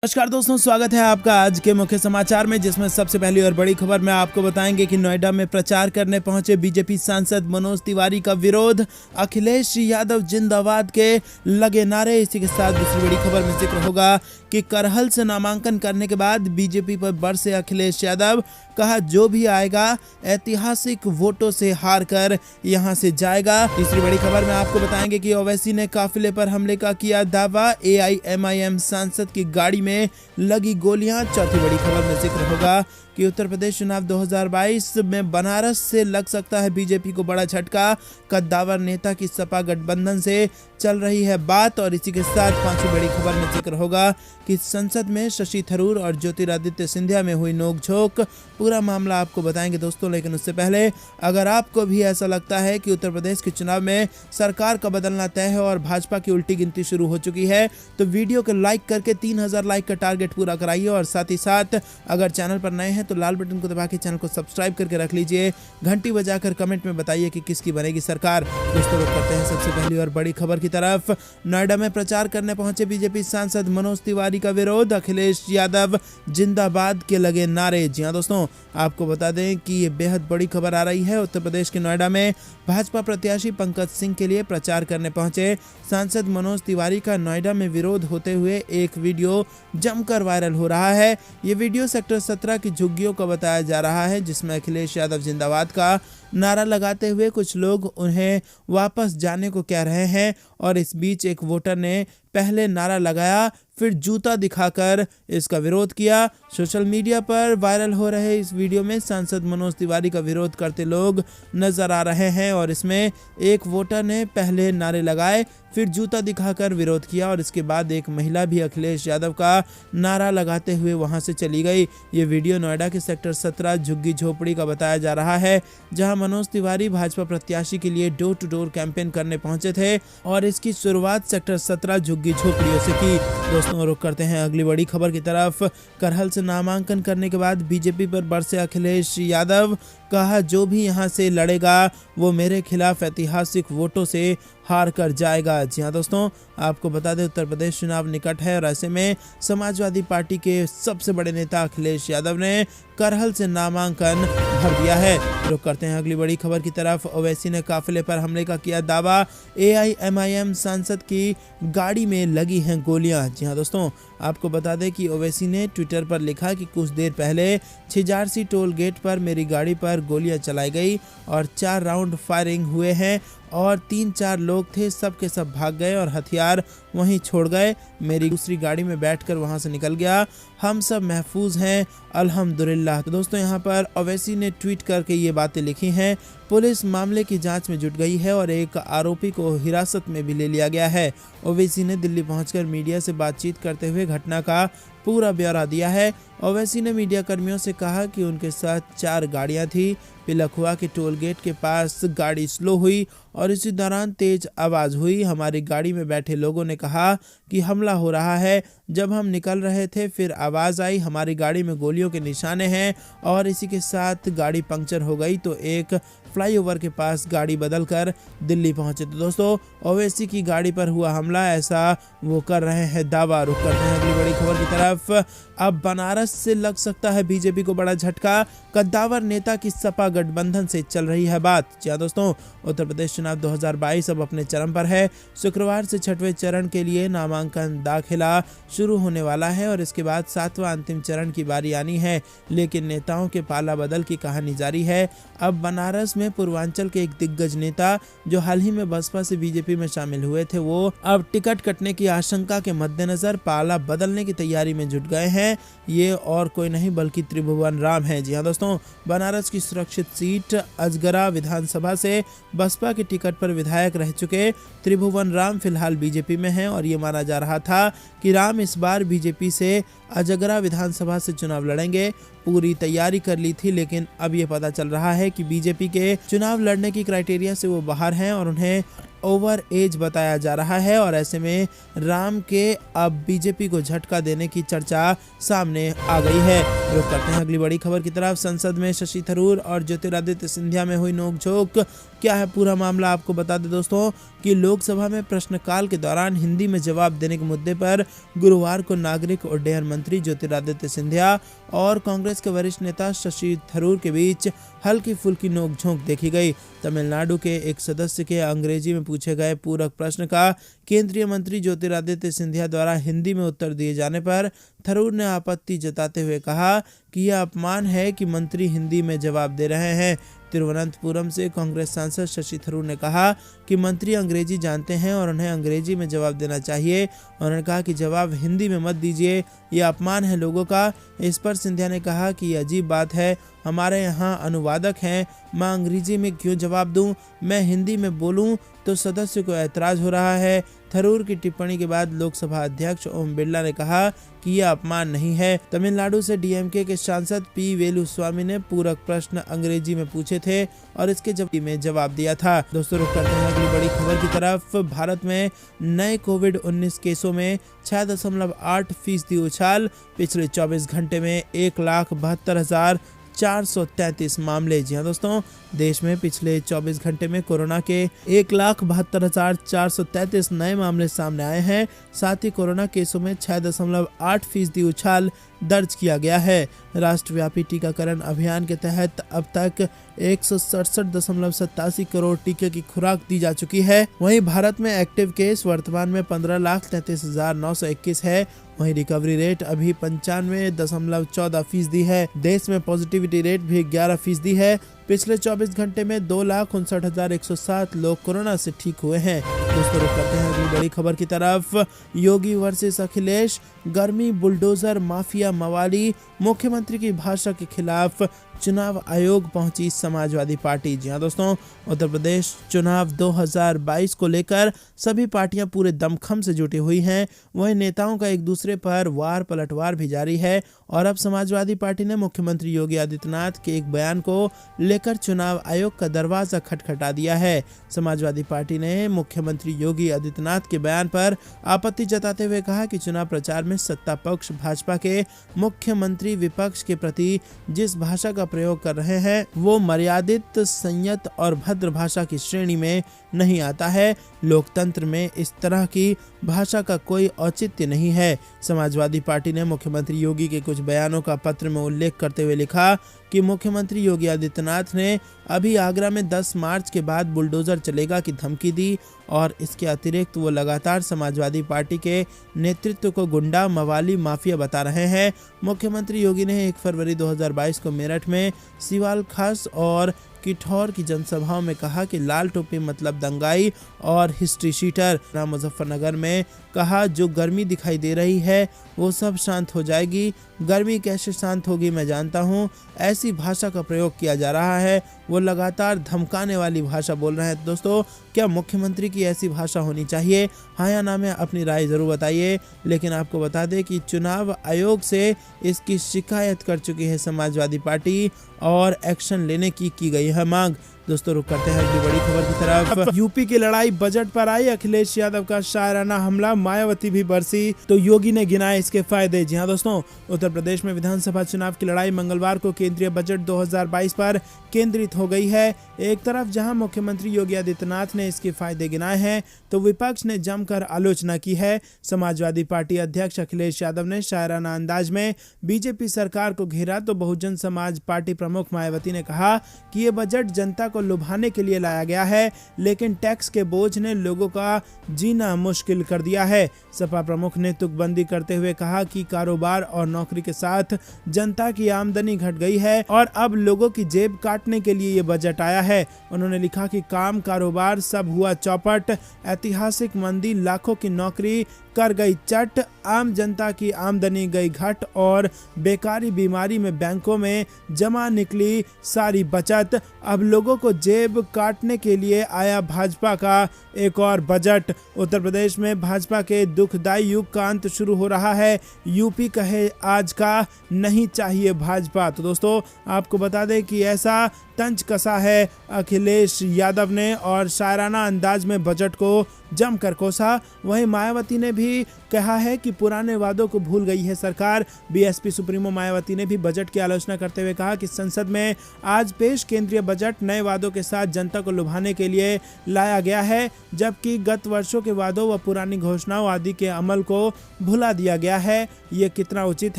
नमस्कार दोस्तों, स्वागत है आपका आज के मुख्य समाचार में, जिसमें सबसे पहली और बड़ी खबर में आपको बताएंगे कि नोएडा में प्रचार करने पहुंचे बीजेपी सांसद मनोज तिवारी का विरोध, अखिलेश यादव जिंदाबाद के लगे नारे। इसी के साथ दूसरी बड़ी खबर में जिक्र होगा कि करहल से नामांकन करने के बाद बीजेपी पर बरसे अखिलेश यादव, कहा जो भी आएगा ऐतिहासिक वोटों से हार कर यहां से जाएगा। तीसरी बड़ी खबर में आपको बताएंगे कि ओवैसी ने काफिले पर हमले का किया दावा, एआईएमआईएम सांसद की गाड़ी में लगी गोलियां। चौथी बड़ी खबर में जिक्र होगा कि उत्तर प्रदेश चुनाव 2022 में बनारस से लग सकता है बीजेपी को बड़ा झटका, कद्दावर नेता की सपा गठबंधन से चल रही है बात। और इसी के साथ पांचवी बड़ी खबर में जिक्र होगा कि संसद में शशि थरूर और ज्योतिरादित्य सिंधिया में हुई नोकझोंक। पूरा मामला आपको बताएंगे दोस्तों, लेकिन उससे पहले अगर आपको भी ऐसा लगता है कि उत्तर प्रदेश के चुनाव में सरकार का बदलना तय है और भाजपा की उल्टी गिनती शुरू हो चुकी है, तो वीडियो को लाइक करके 3000 लाइक का टारगेट पूरा कराइए। और साथ ही साथ अगर चैनल पर नए हैं तो लाल बटन को दबा के चैनल को सब्सक्राइब करके रख लीजिए, घंटी बजाकर कमेंट में बताइए कि किसकी बनेगी सरकार। दोस्तों, रुक करते हैं सबसे पहली और बड़ी खबर की तरफ। नोएडा में प्रचार करने पहुंचे बीजेपी सांसद मनोज तिवारी का विरोध, अखिलेश यादव जिंदाबाद के लगे नारे। जी हां दोस्तों, आपको बता दें कि ये बेहद बड़ी खबर आ रही है। उत्तर प्रदेश के नोएडा में भाजपा प्रत्याशी पंकज सिंह के लिए प्रचार करने पहुंचे सांसद मनोज तिवारी का नोएडा में विरोध होते हुए एक वीडियो जमकर वायरल हो रहा है। ये वीडियो सेक्टर 17 की झुग्गियों का बताया जा रहा है, जिसमें अखिलेश यादव जिंदाबाद का नारा लगाते हुए कुछ लोग उन्हें वापस जाने को कह रहे हैं। और इस बीच एक वोटर ने पहले नारा लगाया, फिर जूता दिखाकर इसका विरोध किया। सोशल मीडिया पर वायरल हो रहे इस वीडियो में सांसद मनोज तिवारी का विरोध करते लोग नजर आ रहे हैं। और इसमें एक वोटर ने पहले नारे लगाए, फिर जूता दिखाकर विरोध किया और इसके बाद एक महिला भी अखिलेश यादव का नारा लगाते हुए वहां से चली गई। ये वीडियो नोएडा के सेक्टर 17 झुग्गी झोपड़ी का बताया जा रहा है, जहां मनोज तिवारी भाजपा प्रत्याशी के लिए डोर टू डोर कैंपेन करने पहुंचे थे और इसकी शुरुआत सेक्टर 17 झुग्गी झोपड़ियों से की। दोस्तों, रुक करते हैं अगली बड़ी खबर की तरफ। करहल से नामांकन करने के बाद बीजेपी पर बरसे अखिलेश यादव, कहा जो भी यहां से लड़ेगा वो मेरे खिलाफ ऐतिहासिक वोटों से हार कर जाएगा। जी हाँ दोस्तों, आपको बता दें उत्तर प्रदेश चुनाव निकट है और ऐसे में समाजवादी पार्टी के सबसे बड़े नेता अखिलेश यादव ने करहल से नामांकन भर दिया है। रुक करते हैं अगली बड़ी खबर की तरफ। ओवैसी ने काफिले पर हमले का किया दावा, एआईएमआईएम सांसद की गाड़ी में लगी हैं गोलियां। जी हाँ दोस्तों, आपको बता दें कि ओवैसी ने ट्विटर पर लिखा कि कुछ देर पहले छिजारसी टोल गेट पर मेरी गाड़ी पर गोलियां चलाई गई और 4 राउंड फायरिंग हुए हैं और 3-4 लोग थे, सब के सब भाग गए और हथियार वहीं छोड़ गए। मेरी दूसरी गाड़ी में बैठकर वहां से निकल गया, हम सब महफूज हैं अल्हम्दुलिल्लाह। तो दोस्तों, यहाँ पर ओवैसी ने ट्वीट करके ये बातें लिखी हैं। पुलिस मामले की जांच में जुट गई है और एक आरोपी को हिरासत में भी ले लिया गया है। ओवैसी ने दिल्ली पहुंचकर मीडिया से बातचीत करते हुए घटना का पूरा ब्यौरा दिया है। ओवैसी ने मीडिया कर्मियों से कहा कि उनके साथ 4 गाड़ियां थी। पिलखुआ के टोल गेट के पास गाड़ी स्लो हुई और इसी दौरान तेज आवाज़ हुई। हमारी गाड़ी में बैठे लोगों ने कहा कि हमला हो रहा है। जब हम निकल रहे थे फिर आवाज़ आई, हमारी गाड़ी में गोलियों के निशाने हैं और इसी के साथ गाड़ी पंक्चर हो गई तो एक फ्लाईओवर के पास गाड़ी बदलकर दिल्ली पहुंचे। तो दोस्तों, ओवैसी की गाड़ी पर हुआ हमला, ऐसा वो कर रहे हैं दावा। रुक करते हैं अगली बड़ी खबर की तरफ। अब बनारस से लग सकता है बीजेपी को बड़ा झटका, कद्दावर नेता की सपा गठबंधन से चल रही है बात। जी हां दोस्तों, उत्तर प्रदेश चुनाव 2022 अब अपने चरम पर है। शुक्रवार से 6वें चरण के लिए नामांकन दाखिला शुरू होने वाला है और इसके बाद 7वां अंतिम चरण की बारी आनी है, लेकिन नेताओं के पाला बदल की कहानी जारी है। अब बनारस में पूर्वांचल के एक दिग्गज नेता जो हाल ही में बसपा से बीजेपी में शामिल हुए थे, वो अब टिकट कटने की आशंका के मद्देनजर पाला बदलने की तैयारी में जुट गए हैं। ये और कोई नहीं बल्कि त्रिभुवन राम है। जी हाँ दोस्तों, बनारस की सुरक्षित सीट अजगरा विधानसभा से बसपा के टिकट पर विधायक रह चुके त्रिभुवन राम फिलहाल बीजेपी में हैं और ये माना जा रहा था कि राम इस बार बीजेपी से अजगरा विधानसभा से चुनाव लड़ेंगे। पूरी तैयारी कर ली थी, लेकिन अब ये पता चल रहा है कि बीजेपी के चुनाव लड़ने की क्राइटेरिया से वो बाहर हैं और उन्हें ओवर एज बताया जा रहा है। और ऐसे में राम के अब बीजेपी को झटका देने की चर्चा सामने आ गई है। रुक करते हैं अगली बड़ी खबर की तरफ। संसद में शशि थरूर और ज्योतिरादित्य सिंधिया में हुई नोकझोंक, क्या है पूरा मामला, आपको बता दें दोस्तों कि लोकसभा में प्रश्नकाल के दौरान हिंदी में जवाब देने के मुद्दे पर गुरुवार को नागरिक उड्डयन मंत्री ज्योतिरादित्य सिंधिया और कांग्रेस के वरिष्ठ नेता शशि थरूर के बीच हल्की फुल्की नोकझोंक देखी गई। तमिलनाडु के एक सदस्य के अंग्रेजी में पूछे गए पूरक प्रश्न का केंद्रीय मंत्री ज्योतिरादित्य सिंधिया द्वारा हिंदी में उत्तर दिए जाने पर थरूर ने आपत्ति जताते हुए कहा कि यह अपमान है कि मंत्री हिंदी में जवाब दे रहे हैं। तिरुवनंतपुरम से कांग्रेस सांसद शशि थरूर ने कहा कि मंत्री अंग्रेजी जानते हैं और उन्हें अंग्रेजी में जवाब देना चाहिए। उन्होंने कहा कि जवाब हिंदी में मत दीजिए, यह अपमान है लोगों का। इस पर सिंधिया ने कहा कि यह अजीब बात है, हमारे यहाँ अनुवादक हैं, मैं अंग्रेजी में क्यों जवाब दूं, मैं हिंदी में बोलूं तो सदस्य को ऐतराज हो रहा है। थरूर की टिप्पणी के बाद लोकसभा अध्यक्ष ओम बिरला ने कहा कि यह अपमान नहीं है। तमिलनाडु से डीएमके के सांसद पी वेलुस्वामी ने पूरक प्रश्न अंग्रेजी में पूछे थे और इसके जवाब में जवाब दिया था। दोस्तों रुक करते हैं अगली बड़ी खबर की तरफ। भारत में नए कोविड-19 केसों में 6.8% उछाल, पिछले 24 घंटे में 1,72,433 मामले। जी हाँ दोस्तों, देश में पिछले 24 घंटे में कोरोना के 1,72,433 नए मामले सामने आए हैं। साथ ही कोरोना केसों में 6.8% उछाल दर्ज किया गया है। राष्ट्रव्यापी टीकाकरण अभियान के तहत अब तक 167.87 करोड़ टीके की खुराक दी जा चुकी है। वहीं भारत में एक्टिव केस वर्तमान में 15,33,921 है। वहीं रिकवरी रेट अभी 95.14% है। देश में पॉजिटिविटी रेट भी 11% है। पिछले 24 घंटे में 2,59,107 लोग कोरोना से ठीक हुए हैं। दोस्तों रुक करते हैं अगली बड़ी खबर की तरफ। योगी वर्सेस अखिलेश, गर्मी बुलडोजर माफिया मवाली, मुख्यमंत्री की भाषा के खिलाफ चुनाव आयोग पहुंची समाजवादी पार्टी। जी हाँ दोस्तों, उत्तर प्रदेश चुनाव 2022 को लेकर सभी पार्टियां पूरे दमखम से जुटी हुई हैं। वहीं नेताओं का एक दूसरे पर वार पलटवार भी जारी है और अब समाजवादी पार्टी ने मुख्यमंत्री योगी आदित्यनाथ के एक बयान को लेकर चुनाव आयोग का दरवाजा खटखटा दिया है। समाजवादी पार्टी ने मुख्यमंत्री योगी आदित्यनाथ के बयान पर आपत्ति जताते हुए कहा कि चुनाव प्रचार में सत्ता पक्ष भाजपा के मुख्यमंत्री विपक्ष के प्रति जिस भाषा का प्रयोग कर रहे हैं वो मर्यादित, संयत और भद्र भाषा की श्रेणी में नहीं आता है। लोकतंत्र में इस तरह की भाषा का कोई औचित्य नहीं है। समाजवादी पार्टी ने मुख्यमंत्री योगी के कुछ बयानों का पत्र में उल्लेख करते हुए लिखा कि मुख्यमंत्री योगी आदित्यनाथ ने अभी आगरा में 10 मार्च के बाद बुलडोजर चलेगा की धमकी दी और इसके अतिरिक्त वो लगातार समाजवादी पार्टी के नेतृत्व को गुंडा, मवाली, माफिया बता रहे हैं। मुख्यमंत्री योगी ने 1 फरवरी 2022 को मेरठ में सिवाल खास और किठौर की जनसभाओं में कहा कि लाल टोपी मतलब दंगाई और हिस्ट्री शीटर। मुजफ्फरनगर में कहा जो गर्मी दिखाई दे रही है वो सब शांत हो जाएगी। गर्मी कैसे शांत होगी मैं जानता हूँ। ऐसी भाषा का प्रयोग किया जा रहा है, वो लगातार धमकाने वाली भाषा बोल रहे हैं। दोस्तों, क्या मुख्यमंत्री की ऐसी भाषा होनी चाहिए? हाँ या ना में अपनी राय जरूर बताइए। लेकिन आपको बता दें कि चुनाव आयोग से इसकी शिकायत कर चुकी है समाजवादी पार्टी और एक्शन लेने की गई है मांग। दोस्तों रुक करते हैं अगली बड़ी खबर की तरफ। यूपी की लड़ाई बजट पर आई, अखिलेश यादव का शायराना हमला, मायावती भी बरसी तो योगी ने गिनाए इसके फायदे। जी हाँ दोस्तों, उत्तर प्रदेश में विधानसभा चुनाव की लड़ाई मंगलवार को केंद्रीय बजट 2022 पर केंद्रित हो गई है। एक तरफ जहां मुख्यमंत्री योगी आदित्यनाथ ने इसके फायदे गिनाए हैं तो विपक्ष ने जमकर आलोचना की है। समाजवादी पार्टी अध्यक्ष अखिलेश यादव ने शायराना अंदाज में बीजेपी सरकार को घेरा तो बहुजन समाज पार्टी प्रमुख मायावती ने कहा कि ये बजट जनता को लुभाने के लिए लाया गया है, लेकिन टैक्स के बोझ ने लोगों का जीना मुश्किल कर दिया है। सपा प्रमुख ने तुकबंदी करते हुए कहा कि कारोबार और नौकरी के साथ जनता की आमदनी घट गई है और अब लोगों की जेब काटने के लिए ये बजट आया है। उन्होंने लिखा कि काम, कारोबार सब हुआ चौपट, ऐतिहासिक मंदी लाखों की नौकरी कर गई चट, आम जनता की आमदनी गई घट और बेकारी बीमारी में बैंकों में जमा निकली सारी बचत। अब लोगों को जेब काटने के लिए आया भाजपा का एक और बजट। उत्तर प्रदेश में भाजपा के दुखदायी युग का अंत शुरू हो रहा है। यूपी कहे आज का नहीं चाहिए भाजपा। तो दोस्तों आपको बता दें कि ऐसा तंज कसा है अखिलेश यादव ने और शायराना अंदाज में बजट को जमकर कोसा। वहीं मायावती ने भी कहा है कि पुराने वादों को भूल गई है सरकार। बीएसपी सुप्रीमो मायावती ने भी बजट की आलोचना करते हुए कहा कि संसद में आज पेश केंद्रीय बजट नए वादों के साथ जनता को लुभाने के लिए लाया गया है, जबकि गत वर्षों के वादों व पुरानी घोषणाओं आदि के अमल को भुला दिया गया है। ये कितना उचित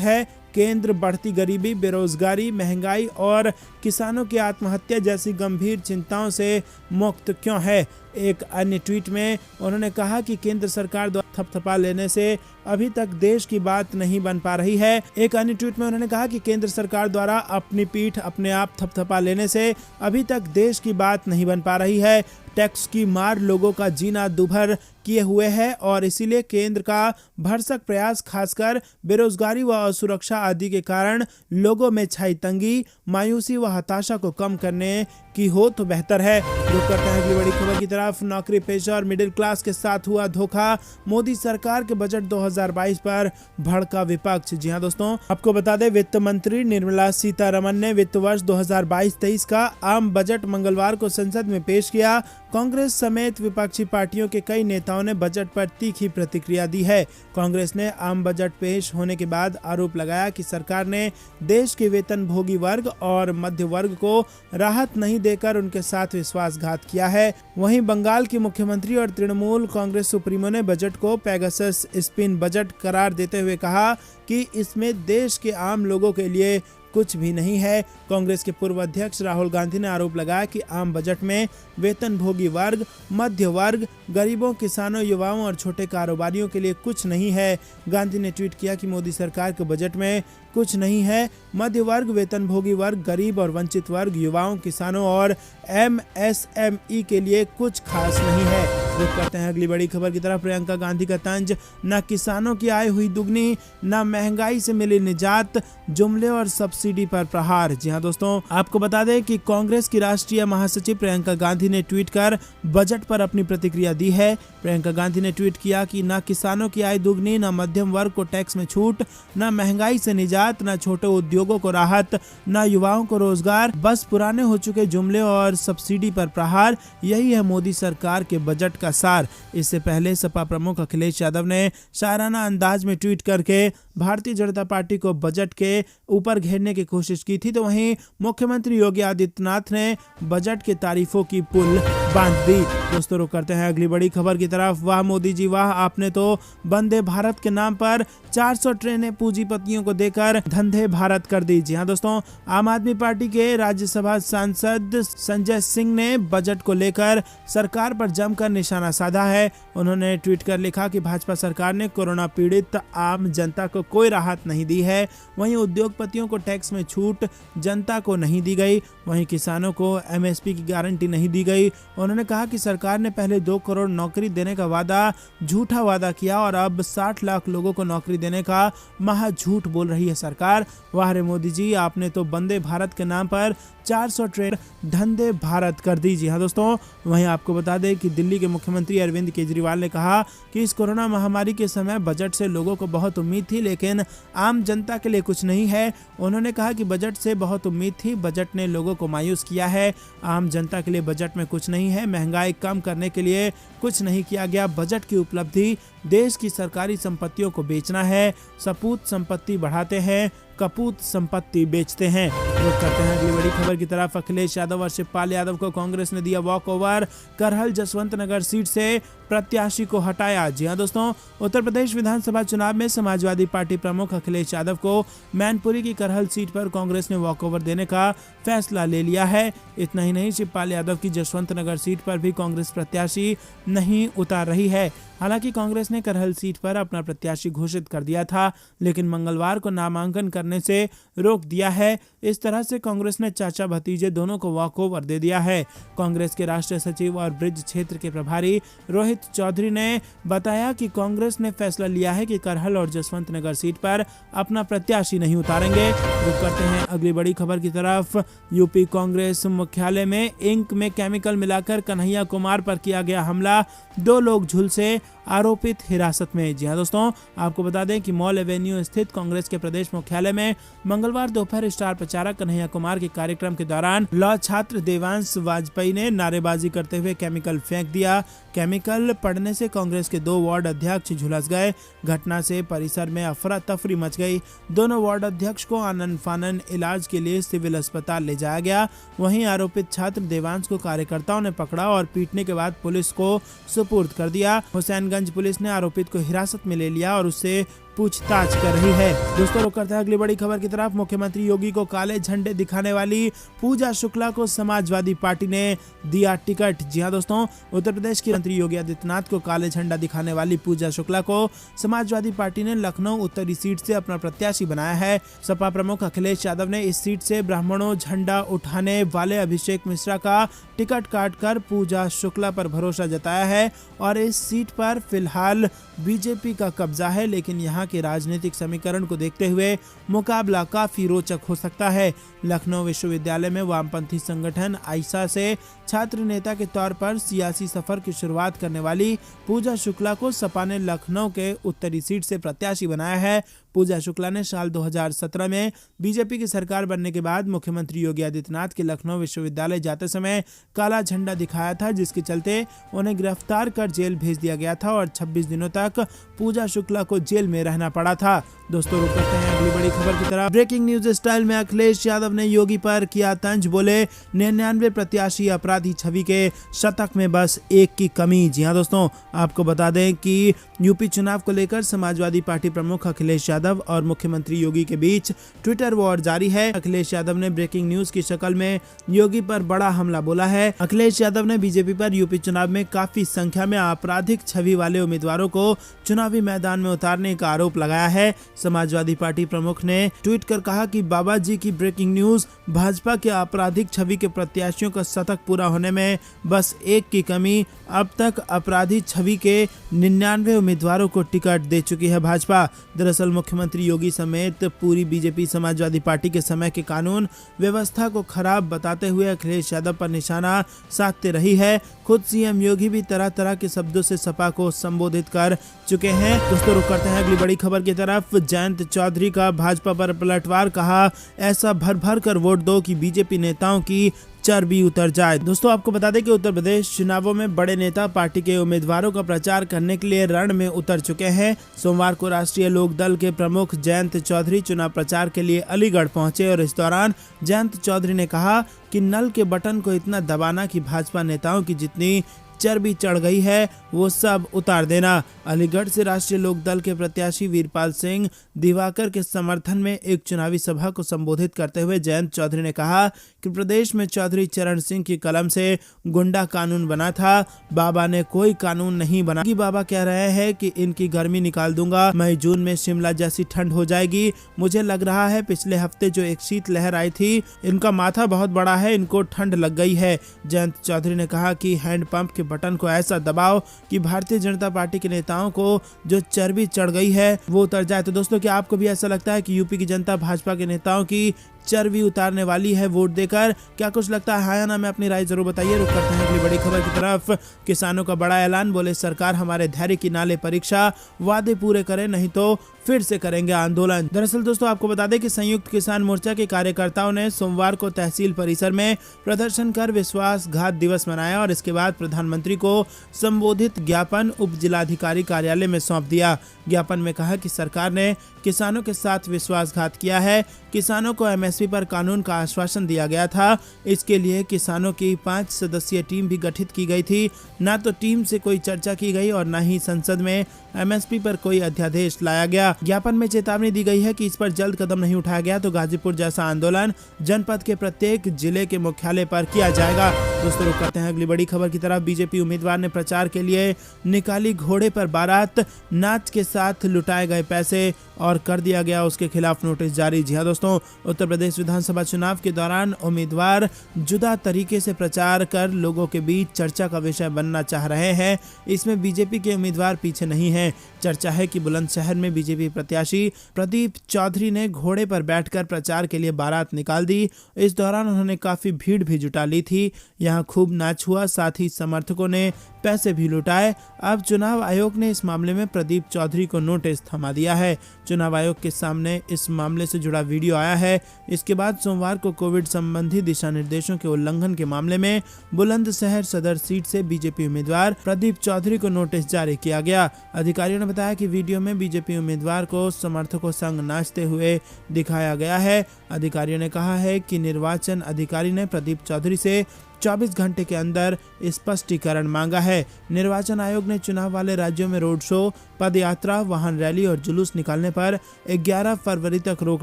है? केंद्र बढ़ती गरीबी, बेरोजगारी, महंगाई और किसानों की आत्महत्या जैसी गंभीर चिंताओं से मुक्त क्यों है? एक अन्य ट्वीट में उन्होंने कहा कि केंद्र सरकार द्वारा थपथपा लेने से अभी तक देश की बात नहीं बन पा रही है। एक अन्य ट्वीट में उन्होंने कहा कि केंद्र सरकार द्वारा अपनी पीठ अपने आप थपथपा लेने से अभी तक देश की बात नहीं बन पा रही है। टैक्स की मार लोगों का जीना दुभर किए हुए है और इसीलिए केंद्र का भरसक प्रयास खासकर बेरोजगारी व असुरक्षा आदि के कारण लोगों में छाई तंगी, मायूसी व हताशा को कम करने की हो तो बेहतर है। रुक करते हैं अगली बड़ी खबर की तरफ। नौकरी पेशा और मिडिल क्लास के साथ हुआ धोखा, मोदी सरकार के बजट 2022 पर भड़का विपक्ष। जी हां दोस्तों, आपको बता दें वित्त मंत्री निर्मला सीतारमण ने वित्त वर्ष 2022-23 का आम बजट मंगलवार को संसद में पेश किया। कांग्रेस समेत विपक्षी पार्टियों के कई नेताओं ने बजट पर तीखी प्रतिक्रिया दी है। कांग्रेस ने आम बजट पेश होने के बाद आरोप लगाया कि सरकार ने देश के वेतनभोगी वर्ग और मध्य वर्ग को राहत नहीं देकर उनके साथ विश्वासघात किया है। वहीं बंगाल की मुख्यमंत्री और तृणमूल कांग्रेस सुप्रीमो ने बजट को पेगासस स्पिन बजट करार देते हुए कहा कि इसमें देश के आम लोगों के लिए कुछ भी नहीं है। कांग्रेस के पूर्व अध्यक्ष राहुल गांधी ने आरोप लगाया कि आम बजट में वेतनभोगी वर्ग, मध्य वर्ग, गरीबों, किसानों, युवाओं और छोटे कारोबारियों के लिए कुछ नहीं है। गांधी ने ट्वीट किया कि मोदी सरकार के बजट में कुछ नहीं है। मध्य वर्ग, वेतनभोगी वर्ग, गरीब और वंचित वर्ग, युवाओं, किसानों और एमएसएमई के लिए कुछ खास नहीं है। रुक करते हैं अगली बड़ी खबर की तरफ। प्रियंका गांधी का तंज, न किसानों की आय हुई दुगनी, न महंगाई से मिली निजात, जुमले और सब्सिडी पर प्रहार। जी हां दोस्तों, आपको बता दें कि कांग्रेस की राष्ट्रीय महासचिव प्रियंका गांधी ने ट्वीट कर बजट पर अपनी प्रतिक्रिया दी है। प्रियंका गांधी ने ट्वीट किया कि न किसानों की आय दुगनी, न मध्यम वर्ग को टैक्स में छूट, न महंगाई से निजात, न छोटे उद्योगों को राहत, न युवाओं को रोजगार, बस पुराने हो चुके जुमले और सब्सिडी पर प्रहार। यही है मोदी सरकार के बजट का सार। इससे पहले सपा प्रमुख अखिलेश यादव ने शायराना अंदाज में ट्वीट करके भारतीय जनता पार्टी को बजट के ऊपर घेरने की कोशिश की थी, तो वहीं मुख्यमंत्री योगी आदित्यनाथ ने बजट की तारीफों की पुल बांध दी। दोस्तों, रुक करते हैं अगली बड़ी खबर की तरफ। वाह मोदी जी वाह, आपने तो वंदे भारत के नाम पर 400 ट्रेनें पूंजीपतियों को देकर धंधे भारत कर दी। जी हां दोस्तों, आम आदमी पार्टी के राज्यसभा सांसद संजय सिंह ने बजट को लेकर सरकार पर जमकर निशाना साधा है। उन्होंने ट्वीट कर लिखा कि भाजपा सरकार ने कोरोना पीड़ित आम जनता को कोई राहत नहीं दी है। वहीं उद्योगपतियों को टैक्स में छूट जनता को नहीं दी गई। वहीं किसानों को एमएसपी की गारंटी नहीं दी गई। उन्होंने कहा कि सरकार ने पहले 2 करोड़ नौकरी देने का वादा झूठा वादा किया और अब 60 लाख लोगों को नौकरी देने का महा झूठ बोल रही है सरकार। वाह रे मोदी जी, आपने तो वंदे भारत के नाम पर 400 ट्रेन धंधे भारत कर दी। जी हाँ दोस्तों, वहीं आपको बता दें कि दिल्ली के मुख्यमंत्री अरविंद केजरीवाल ने कहा कि इस कोरोना महामारी के समय बजट से लोगों को बहुत उम्मीद थी, लेकिन आम जनता के लिए कुछ नहीं है। उन्होंने कहा कि बजट से बहुत उम्मीद थी, बजट ने लोगों को मायूस किया है। आम जनता के लिए बजट में कुछ नहीं है। महंगाई कम करने के लिए कुछ नहीं किया गया। बजट की उपलब्धि देश की सरकारी संपत्तियों को बेचना है। सपूत संपत्ति बढ़ाते हैं, कपूत संपत्ति बेचते हैं। रुक करते हैं अगली बड़ी खबर की तरफ। अखिलेश यादव और शिवपाल यादव को कांग्रेस ने दिया वॉक ओवर। करहल जसवंत नगर सीट से प्रत्याशी को हटाया। जी हां दोस्तों, उत्तर प्रदेश विधानसभा चुनाव में समाजवादी पार्टी प्रमुख अखिलेश यादव को मैनपुरी की करहल सीट पर कांग्रेस ने वॉक ओवर देने का फैसला ले लिया है। इतना ही नहीं, शिवपाल यादव की जसवंत नगर सीट पर भी कांग्रेस प्रत्याशी नहीं उतार रही है। हालांकि कांग्रेस ने करहल सीट पर अपना प्रत्याशी घोषित कर दिया था, लेकिन मंगलवार को नामांकन करने से रोक दिया है। इस तरह से कांग्रेस ने चाचा भतीजे दोनों को वॉक ओवर दे दिया है। कांग्रेस के राष्ट्रीय सचिव और ब्रिज क्षेत्र के प्रभारी रोहित चौधरी ने बताया कि कांग्रेस ने फैसला लिया है कि करहल और जसवंत नगर सीट पर अपना प्रत्याशी नहीं उतारेंगे। रुक करते हैं अगली बड़ी खबर की तरफ। यूपी कांग्रेस मुख्यालय में इंक में केमिकल मिलाकर कन्हैया कुमार पर किया गया हमला। 2 लोग झुलसे आरोपित हिरासत में। जी हाँ दोस्तों, आपको बता दें कि मॉल एवेन्यू स्थित कांग्रेस के प्रदेश मुख्यालय में मंगलवार दोपहर स्टार प्रचारक कन्हैया कुमार के कार्यक्रम के दौरान लॉ छात्र देवांश वाजपेयी ने नारेबाजी करते हुए केमिकल फेंक दिया। केमिकल पड़ने से कांग्रेस के 2 वार्ड अध्यक्ष झुलस गए। घटना से परिसर में अफरा तफरी मच गई। दोनों वार्ड अध्यक्ष को आनन फानन इलाज के लिए सिविल अस्पताल ले जाया गया। वहीं आरोपित छात्र देवांश को कार्यकर्ताओं ने पकड़ा और पीटने के बाद पुलिस को सुपुर्द कर दिया। हुसैनगंज पुलिस ने आरोपित को हिरासत में ले लिया और उससे पूछताछ कर रही है। दोस्तों, रुक करते हैं अगली बड़ी खबर की तरफ। मुख्यमंत्री योगी को काले झंडे दिखाने वाली पूजा शुक्ला को समाजवादी पार्टी ने दिया टिकट। जी हां दोस्तों, उत्तर प्रदेश के मंत्री योगी आदित्यनाथ को काले झंडा दिखाने वाली पूजा शुक्ला को समाजवादी पार्टी ने लखनऊ उत्तरी सीट से अपना प्रत्याशी बनाया है। सपा प्रमुख अखिलेश यादव ने इस सीट से ब्राह्मणों झंडा उठाने वाले अभिषेक मिश्रा का टिकट काटकर पूजा शुक्ला पर भरोसा जताया है और इस सीट पर फिलहाल बीजेपी का कब्जा है, लेकिन यहाँ के राजनीतिक समीकरण को देखते हुए मुकाबला काफी रोचक हो सकता है। लखनऊ विश्वविद्यालय में वामपंथी संगठन आइसा से छात्र नेता के तौर पर सियासी सफर की शुरुआत करने वाली पूजा शुक्ला को सपा ने लखनऊ के उत्तरी सीट से प्रत्याशी बनाया है। पूजा शुक्ला ने साल 2017 में बीजेपी की सरकार बनने के बाद मुख्यमंत्री योगी आदित्यनाथ के लखनऊ विश्वविद्यालय जाते समय काला झंडा दिखाया था, जिसके चलते उन्हें गिरफ्तार कर जेल भेज दिया गया था और 26 दिनों तक पूजा शुक्ला को जेल में रहना पड़ा था। दोस्तों, रुक करते हैं अगली बड़ी खबर की तरफ। ब्रेकिंग न्यूज स्टाइल में अखिलेश यादव ने योगी पर किया तंज, बोले 99 प्रत्याशी अपराधी छवि के शतक में बस 1 की कमी। जी हाँ दोस्तों, आपको बता दें कि यूपी चुनाव को लेकर समाजवादी पार्टी प्रमुख अखिलेश यादव और मुख्यमंत्री योगी के बीच ट्विटर वॉर जारी है। अखिलेश यादव ने ब्रेकिंग न्यूज की शक्ल में योगी पर बड़ा हमला बोला है। अखिलेश यादव ने बीजेपी पर यूपी चुनाव में काफी संख्या में आपराधिक छवि वाले उम्मीदवारों को चुनावी मैदान में उतारने का आरोप लगाया है। समाजवादी पार्टी प्रमुख ने ट्वीट कर कहा कि बाबा जी की ब्रेकिंग न्यूज, भाजपा के आपराधिक छवि के प्रत्याशियों का शतक पूरा होने में बस 1 की कमी। अब तक अपराधी छवि के 99 उम्मीदवारों को टिकट दे चुकी है भाजपा। दरअसल मुख्यमंत्री योगी समेत पूरी बीजेपी समाजवादी पार्टी के समय के कानून व्यवस्था को खराब बताते हुए अखिलेश यादव पर निशाना साधते रही है। खुद सीएम योगी भी तरह तरह के शब्दों से सपा को संबोधित कर चुके हैं। दोस्तों, रुक करते हैं अगली बड़ी खबर की तरफ। जयंत चौधरी का भाजपा पर पलटवार, कहा ऐसा भर भर कर वोट दो कि बीजेपी नेताओं की चर्बी उतर जाए। दोस्तों, आपको बता दें कि उत्तर प्रदेश चुनावों में बड़े नेता पार्टी के उम्मीदवारों का प्रचार करने के लिए रण में उतर चुके हैं। सोमवार को राष्ट्रीय लोक दल के प्रमुख जयंत चौधरी चुनाव प्रचार के लिए अलीगढ़ पहुंचे और इस दौरान जयंत चौधरी ने कहा कि नल के बटन को इतना दबाना कि भाजपा नेताओं की जितनी चर्बी चढ़ गई है वो सब उतार देना। अलीगढ़ से राष्ट्रीय लोक दल के प्रत्याशी वीरपाल सिंह दिवाकर के समर्थन में एक चुनावी सभा को संबोधित करते हुए जयंत चौधरी ने कहा कि प्रदेश में चौधरी चरण सिंह की कलम से गुंडा कानून बना था, बाबा ने कोई कानून नहीं बना। कि बाबा कह रहे हैं कि इनकी गर्मी निकाल दूंगा, मई जून में शिमला जैसी ठंड हो जाएगी। मुझे लग रहा है पिछले हफ्ते जो एक शीत लहर आई थी, इनका माथा बहुत बड़ा है, इनको ठंड लग गई है। जयंत चौधरी ने कहा कि हैंडपंप के बटन को ऐसा दबाओ कि भारतीय जनता पार्टी के नेताओं को जो चर्बी चढ़ गई है वो उतर जाए। तो दोस्तों, क्या आपको भी ऐसा लगता है कि यूपी की जनता भाजपा के नेताओं की चर्बी उतारने वाली है वोट देकर? क्या कुछ लगता है? हाँ या ना में अपनी राय जरूर बताइए। रुक करते हैं अगली बड़ी खबर की तरफ। किसानों का बड़ा ऐलान, बोले सरकार हमारे धैर्य की ना ले परीक्षा, वादे पूरे करे नहीं तो फिर से करेंगे आंदोलन। दरअसल दोस्तों, आपको बता दें कि संयुक्त किसान मोर्चा के कार्यकर्ताओं ने सोमवार को तहसील परिसर में प्रदर्शन कर विश्वासघात दिवस मनाया और इसके बाद प्रधानमंत्री को संबोधित ज्ञापन उप जिलाधिकारी कार्यालय में सौंप दिया। ज्ञापन में कहा कि सरकार ने किसानों के साथ विश्वासघात किया है। किसानों को एमएसपी पर कानून का आश्वासन दिया गया था। इसके लिए किसानों की 5 सदस्यीय टीम भी गठित की गई थी। ना तो टीम से कोई चर्चा की गई और न ही संसद में एमएसपी पर कोई अध्यादेश लाया गया। ज्ञापन में चेतावनी दी गई है कि इस पर जल्द कदम नहीं उठाया गया तो गाजीपुर जैसा आंदोलन जनपद के प्रत्येक जिले के मुख्यालय पर किया जाएगा। दोस्तों, रुक करते हैं अगली बड़ी खबर की तरफ। बीजेपी उम्मीदवार ने प्रचार के लिए निकाली घोड़े पर बारात, नाच के साथ लुटाए गए पैसे और कर दिया गया उसके खिलाफ नोटिस जारी। जी हाँ दोस्तों, उत्तर प्रदेश विधानसभा चुनाव के दौरान उम्मीदवार जुदा तरीके से प्रचार कर लोगों के बीच चर्चा का विषय बनना चाह रहे हैं। इसमें बीजेपी के उम्मीदवार पीछे नहीं हैं। चर्चा है कि बुलंदशहर में बीजेपी प्रत्याशी प्रदीप चौधरी ने घोड़े पर बैठकर प्रचार के लिए बारात निकाल दी। इस दौरान उन्होंने काफी भीड़ भी जुटा ली थी। यहाँ खूब नाच हुआ, साथ ही समर्थकों ने पैसे भी लुटाए। अब चुनाव आयोग ने इस मामले में प्रदीप चौधरी को नोटिस थमा दिया है। चुनाव आयोग के सामने इस मामले से जुड़ा वीडियो आया है। इसके बाद सोमवार को कोविड संबंधी दिशा निर्देशों के उल्लंघन के मामले में बुलंदशहर सदर सीट से बीजेपी उम्मीदवार प्रदीप चौधरी को नोटिस जारी किया गया। अधिकारियों ने बताया कि वीडियो में बीजेपी उम्मीदवार को समर्थकों संग नाचते हुए दिखाया गया है। अधिकारियों ने कहा है कि निर्वाचन अधिकारी ने प्रदीप चौधरी से 24 घंटे के अंदर स्पष्टीकरण मांगा है। निर्वाचन आयोग ने चुनाव वाले राज्यों में रोड शो, पदयात्रा, वाहन रैली और जुलूस निकालने पर 11 फरवरी तक रोक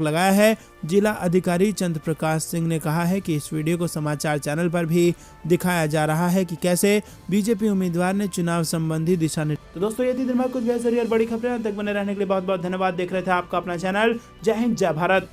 लगाया है। जिला अधिकारी चंद्र प्रकाश सिंह ने कहा है कि इस वीडियो को समाचार चैनल पर भी दिखाया जा रहा है कि कैसे बीजेपी उम्मीदवार ने चुनाव संबंधी दिशा निर्देश। तो दोस्तों, ये थी दिन भर कुछ बेहतरीन और बड़ी खबरें। तक बने रहने के लिए बहुत बहुत धन्यवाद। देख रहे थे आपका अपना चैनल। जय हिंद, जय भारत।